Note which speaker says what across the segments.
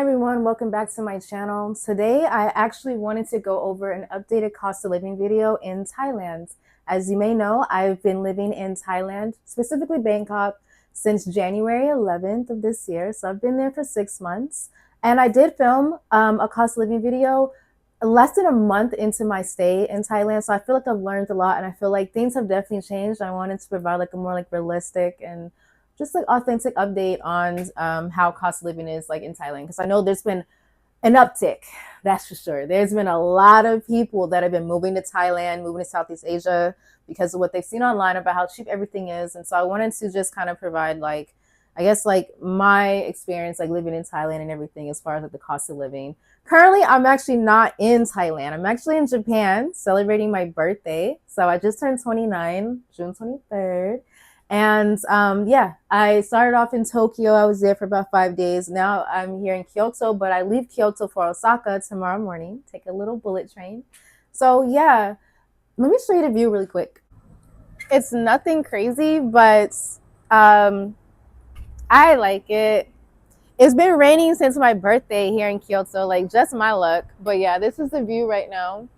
Speaker 1: everyone, welcome back to my channel. Today I actually wanted to go over an updated cost of living video in Thailand. As you may know, I've been living in Thailand, specifically Bangkok, since January 11th of this year. So I've been there for 6 months, and I did film a cost of living video less than a month into my stay in Thailand. So I feel like I've learned a lot, and I feel like things have definitely changed. I wanted to provide like a more like realistic and just like authentic update on how cost of living is like in Thailand, because I know there's been an uptick, that's for sure. There's been a lot of people that have been moving to Thailand, moving to Southeast Asia because of what they've seen online about how cheap everything is. And so I wanted to just kind of provide like, I guess like my experience like living in Thailand and everything as far as like the cost of living. Currently, I'm actually not in Thailand. I'm actually in Japan celebrating my birthday. So I just turned 29, June 23rd. And yeah, I started off in Tokyo. I was there for about 5 days. Now I'm here in Kyoto, but I leave Kyoto for Osaka tomorrow morning, take a little bullet train. So yeah, let me show you the view really quick. It's nothing crazy, but I like it. It's been raining since my birthday here in Kyoto, like just my luck. But yeah, this is the view right now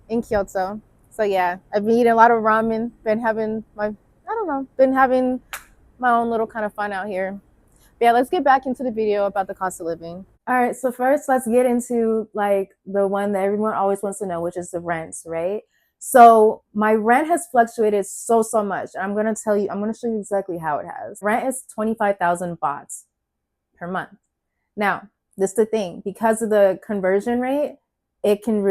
Speaker 1: in Kyoto. So yeah, I've been eating a lot of ramen, been having been having my own little kind of fun out here. But yeah, let's get back into the video about the cost of living. All right, so first let's get into like the one that everyone always wants to know, which is the rents, right? So my rent has fluctuated so much. I'm gonna tell you, I'm gonna show you exactly how it has. Rent is 25,000 bahts per month. Now, this is the thing, because of the conversion rate, it can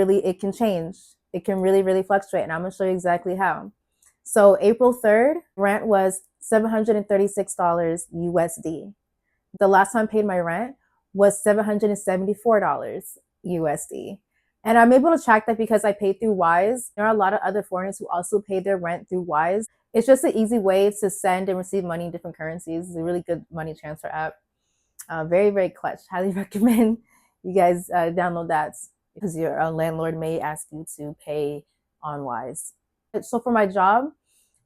Speaker 1: change. It can really fluctuate, and I'm gonna show you exactly how. So April 3rd, rent was $736 USD. The last time I paid my rent was $774 USD. And I'm able to track that because I paid through Wise. There are a lot of other foreigners who also pay their rent through Wise. It's just an easy way to send and receive money in different currencies. It's a really good money transfer app. Very clutch. Highly recommend you guys download that, because your landlord may ask you to pay on Wise. So for my job,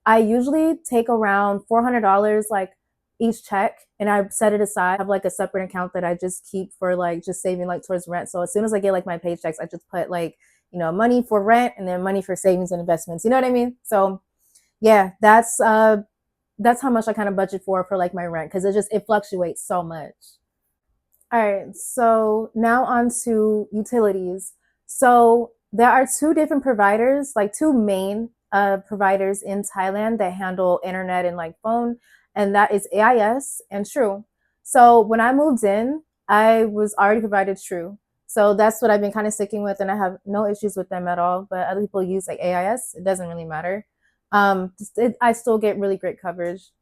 Speaker 1: I usually take around $400 like each check, and I set it aside. I have like a separate account that I just keep for like just saving like towards rent. So as soon as I get like my paychecks, I just put like, you know, money for rent and then money for savings and investments. You know what I mean? So yeah, that's how much I kind of budget for like my rent, because it fluctuates so much. All right, so now on to utilities. So there are two different providers, like two main providers in Thailand that handle internet and like phone, and that is AIS and True. So when I moved in, I was already provided True. So that's what I've been kind of sticking with, and I have no issues with them at all. But other people use like AIS, it doesn't really matter. I still get really great coverage.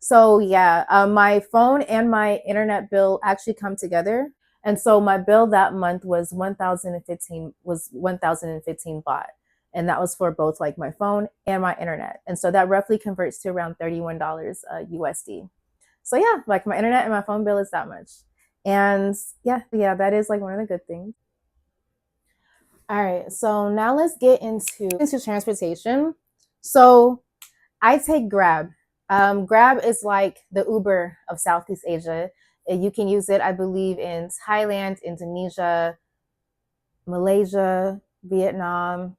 Speaker 1: So yeah, my phone and my internet bill actually come together. And so my bill that month was 1,015 baht. And that was for both like my phone and my internet. And so that roughly converts to around $31 USD. So yeah, like my internet and my phone bill is that much. And yeah, that is like one of the good things. All right, so now let's get into transportation. So I take Grab. Grab is like the Uber of Southeast Asia. You can use it, I believe, in Thailand, Indonesia, Malaysia, Vietnam.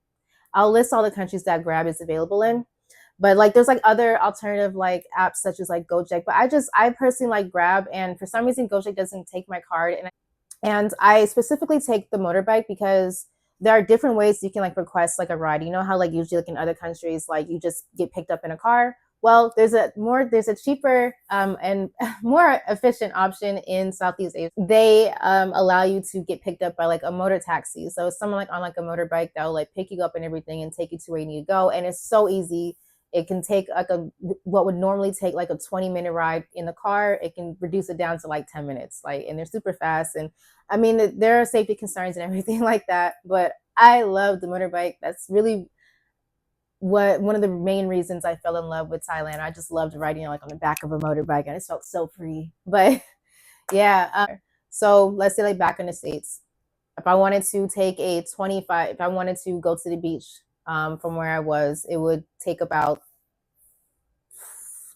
Speaker 1: I'll list all the countries that Grab is available in. But like there's like other alternative like apps such as like Gojek. But I personally like Grab, and for some reason Gojek doesn't take my card. And I specifically take the motorbike because there are different ways you can like request like a ride. You know how like usually like in other countries like you just get picked up in a car. Well, there's a cheaper and more efficient option in Southeast Asia. They allow you to get picked up by like a motor taxi. So it's someone like on like a motorbike that will like pick you up and everything and take you to where you need to go. And it's so easy. It can take like what would normally take like a 20-minute ride in the car. It can reduce it down to like 10 minutes. Like, and they're super fast. And I mean, there are safety concerns and everything like that. But I love the motorbike. That's really one of the main reasons I fell in love with Thailand. I just loved riding like on the back of a motorbike, and it felt so free. But yeah, so let's say like back in the States, if I wanted to take if I wanted to go to the beach from where I was, it would take about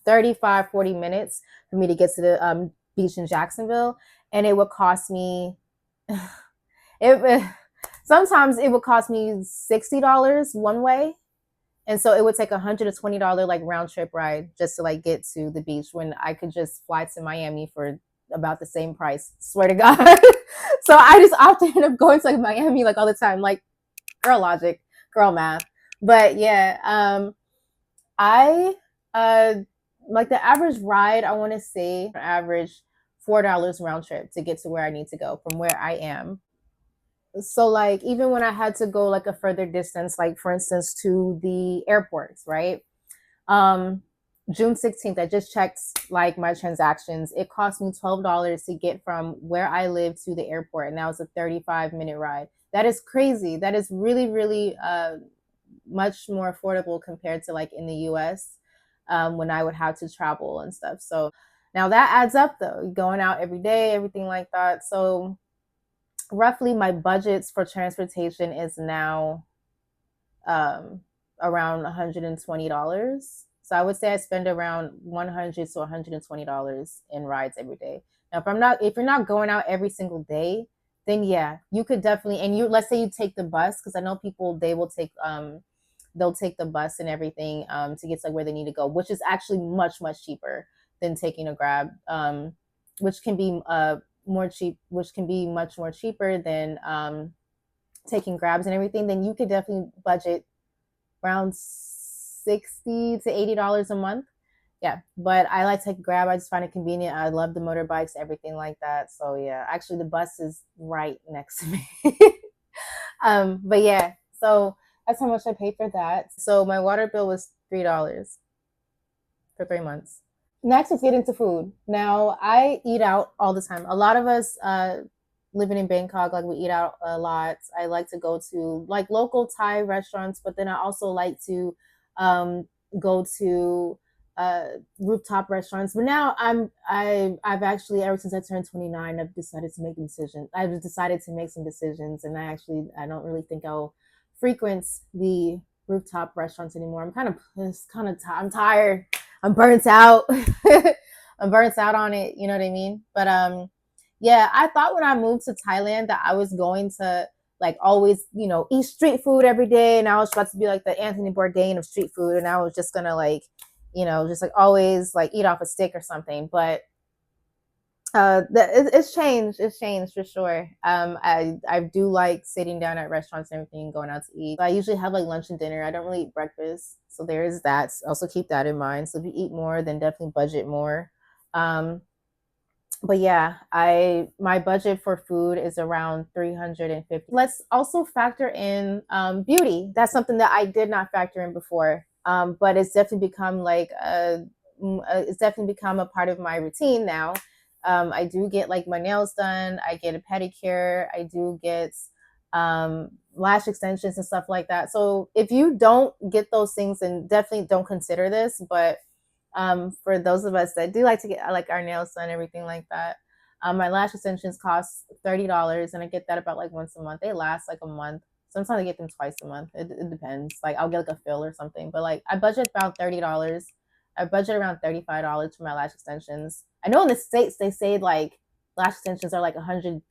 Speaker 1: 35-40 minutes for me to get to the beach in Jacksonville, and it would cost me it sometimes it would cost me $60 one way, and so it would take $120 like round trip ride just to like get to the beach when I could just fly to Miami for about the same price. Swear to God. So I just opted up going to like Miami like all the time. Like girl logic, girl math. But yeah, I like the average ride, I want to say average $4 round trip to get to where I need to go from where I am. So like even when I had to go like a further distance, like for instance to the airports, right? Um June 16th, I just checked like my transactions. It cost me $12 to get from where I live to the airport, and that was a 35-minute ride. That is crazy. That is really, really much more affordable compared to like in the US, when I would have to travel and stuff. So now that adds up though, going out every day, everything like that. So roughly my budgets for transportation is now um, around $120. So I would say I spend around $100 to $120 in rides every day. Now, if you're not going out every single day, then yeah, you could definitely, and you, let's say you take the bus, because I know people, they'll take the bus and everything to get to where they need to go, which is actually much, much cheaper than taking a Grab, which can be which can be much more cheaper than taking Grabs and everything. Then you could definitely budget around $60 to $80 a month. Yeah, but I like to take Grab. I just find it convenient. I love the motorbikes, everything like that. So yeah, actually the bus is right next to me. But yeah, so that's how much I paid for that. So my water bill was $3 for 3 months. Next, let's get into food. Now, I eat out all the time. A lot of us living in Bangkok, like we eat out a lot. I like to go to like local Thai restaurants, but then I also like to um, go to rooftop restaurants. But now I've actually, ever since I turned 29, I've decided to make a decision. I've decided to make some decisions, and I don't really think I'll frequent the rooftop restaurants anymore. I'm tired. I'm burnt out. I'm burnt out on it. You know what I mean? But yeah, I thought when I moved to Thailand that I was going to like always, eat street food every day, and I was about to be like the Anthony Bourdain of street food, and I was just gonna like, just like always like eat off a stick or something. But it's changed. It's changed for sure. I do like sitting down at restaurants and everything, going out to eat. I usually have like lunch and dinner. I don't really eat breakfast, so there is that. Also keep that in mind. So if you eat more, then definitely budget more. Um, but yeah, I my budget for food is around 350. Let's also factor in beauty. That's something that I did not factor in before, but it's definitely become a part of my routine now. I do get like my nails done. I get a pedicure. I do get lash extensions and stuff like that. So if you don't get those things, then definitely don't consider this. But for those of us that do like to get like our nails done, everything like that. My lash extensions cost $30, and I get that about like once a month. They last like a month. Sometimes I get them twice a month. It depends. Like I'll get like a fill or something. But like I budget about $30. I budget around $35 for my lash extensions. I know in the States they say like lash extensions are like $120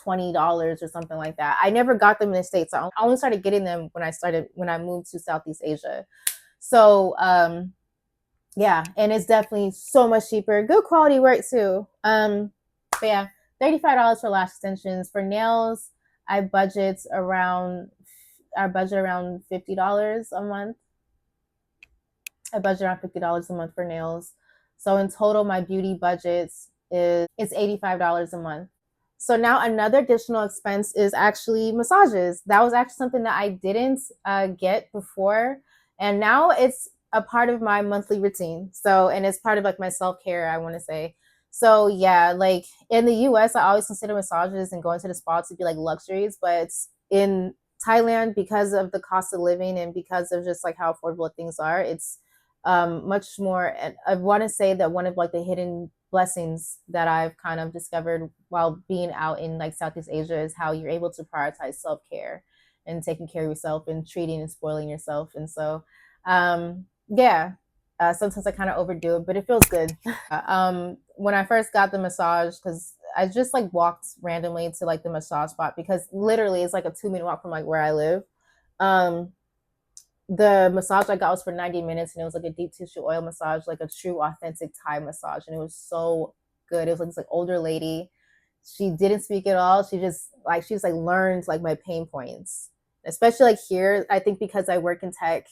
Speaker 1: or something like that. I never got them in the States. I only started getting them when I moved to Southeast Asia. So yeah, and it's definitely so much cheaper. Good quality work too. But yeah, $35 for lash extensions. For nails, I budget around $50 a month. I budget around $50 a month for nails. So in total, my beauty budget is $85 a month. So now another additional expense is actually massages. That was actually something that I didn't get before, and now it's a part of my monthly routine. So, and it's part of like my self care, I want to say. So yeah, like in the US, I always consider massages and going to the spa to be like luxuries, but in Thailand, because of the cost of living and because of just like how affordable things are, it's much more. And I want to say that one of like the hidden blessings that I've kind of discovered while being out in like Southeast Asia is how you're able to prioritize self-care and taking care of yourself and treating and spoiling yourself. And so yeah, sometimes I kind of overdo it, but it feels good. when I first got the massage, because I just like walked randomly to like the massage spot, because literally it's like a 2-minute walk from like where I live. Um, the massage I got was for 90 minutes, and it was like a deep tissue oil massage, like a true authentic Thai massage, and it was so good. It was like this like older lady. She didn't speak at all. She just like learned like my pain points, especially like here. I think because I work in tech,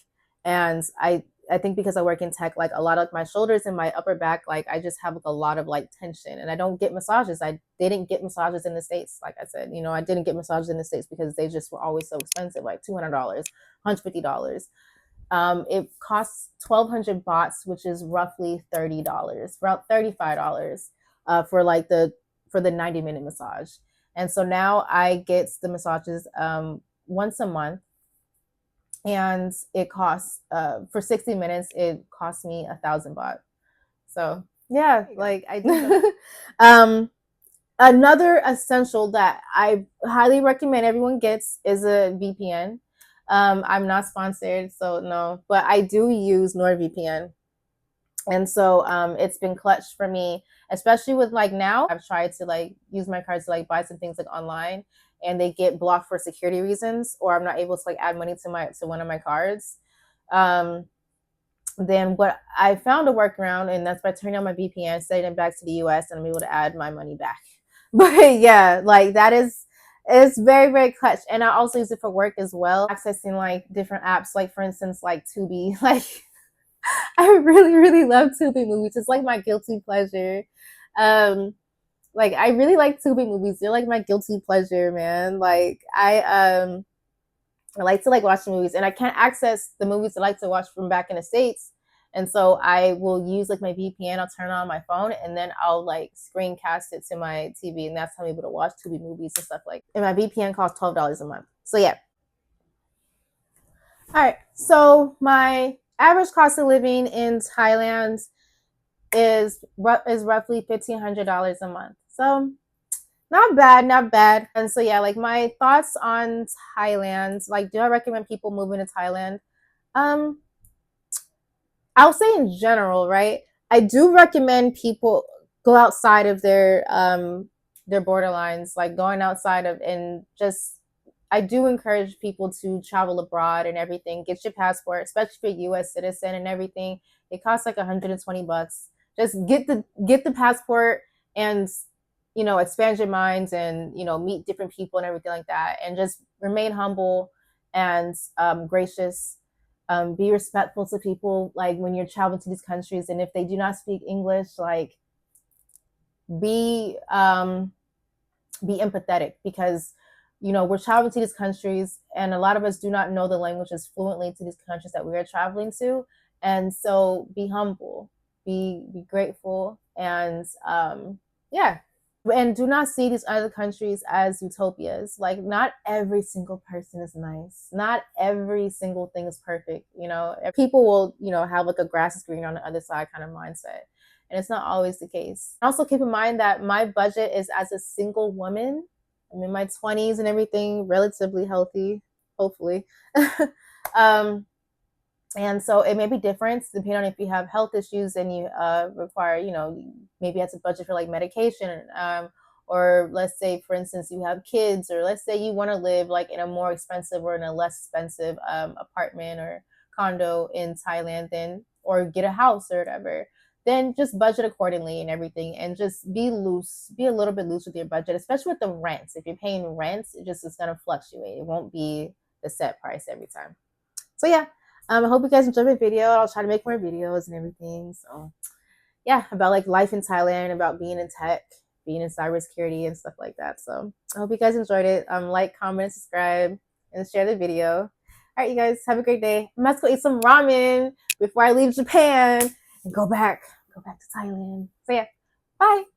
Speaker 1: and I think because I work in tech, like a lot of like, my shoulders and my upper back, like I just have like a lot of like tension, and I don't get massages. I didn't get massages in the States. Like I said, I didn't get massages in the States because they just were always so expensive, like $200, $150. It costs 1,200 bahts, which is roughly $30, about $35, for like for the 90-minute massage. And so now I get the massages once a month, and it costs for 60 minutes. It costs me 1,000 baht. So yeah, like I do. Another essential that I highly recommend everyone gets is a VPN. I'm not sponsored, so no, but I do use NordVPN. And so it's been clutch for me, especially with like now I've tried to like use my cards to like buy some things like online, and they get blocked for security reasons, or I'm not able to like add money to one of my cards. Then what I found a workaround, and that's by turning on my VPN, setting it back to the US, and I'm able to add my money back. But yeah, like it's very, very clutch. And I also use it for work as well, accessing like different apps, like for instance, like Tubi. Like I really, really love Tubi movies. It's like my guilty pleasure. Like I really like Tubi movies. They're like my guilty pleasure, man. Like I like to like watch movies, and I can't access the movies I like to watch from back in the States. And so I will use like my VPN. I'll turn it on my phone, and then I'll like screencast it to my TV, and that's how I'm able to watch Tubi movies and stuff like that. And my VPN costs $12 a month. So yeah. All right. So my average cost of living in Thailand is roughly $1,500 a month. So not bad, not bad. And so yeah, like my thoughts on Thailand. Like, do I recommend people moving to Thailand? Um, I'll say in general, right? I do recommend people go outside of their borderlines, like going outside of, and just I do encourage people to travel abroad and everything. Get your passport, especially for US citizen and everything. It costs like 120 bucks. Just get the passport, and expand your minds, and meet different people and everything like that, and just remain humble and gracious. Be respectful to people, like when you're traveling to these countries, and if they do not speak English, like be empathetic, because we're traveling to these countries, and a lot of us do not know the languages fluently to these countries that we are traveling to. And so be humble, be grateful, and yeah. And do not see these other countries as utopias. Like, not every single person is nice. Not every single thing is perfect. People will, have like a grass is green on the other side kind of mindset. And it's not always the case. Also keep in mind that my budget is, as a single woman, I'm in my 20s and everything, relatively healthy, hopefully. And so it may be different depending on if you have health issues and you require, maybe you have to budget for like medication, or let's say, for instance, you have kids, or let's say you want to live like in a more expensive or in a less expensive apartment or condo in Thailand, or get a house or whatever. Then just budget accordingly and everything, and just be loose, be a little bit loose with your budget, especially with the rents. If you're paying rent, it just is going to fluctuate. It won't be the set price every time. So yeah. I hope you guys enjoyed my video. I'll try to make more videos and everything. So yeah, about like life in Thailand, about being in tech, being in cybersecurity and stuff like that. So I hope you guys enjoyed it. Like, comment, subscribe, and share the video. All right, you guys, have a great day. I'm about to go eat some ramen before I leave Japan and go back to Thailand. So yeah, bye.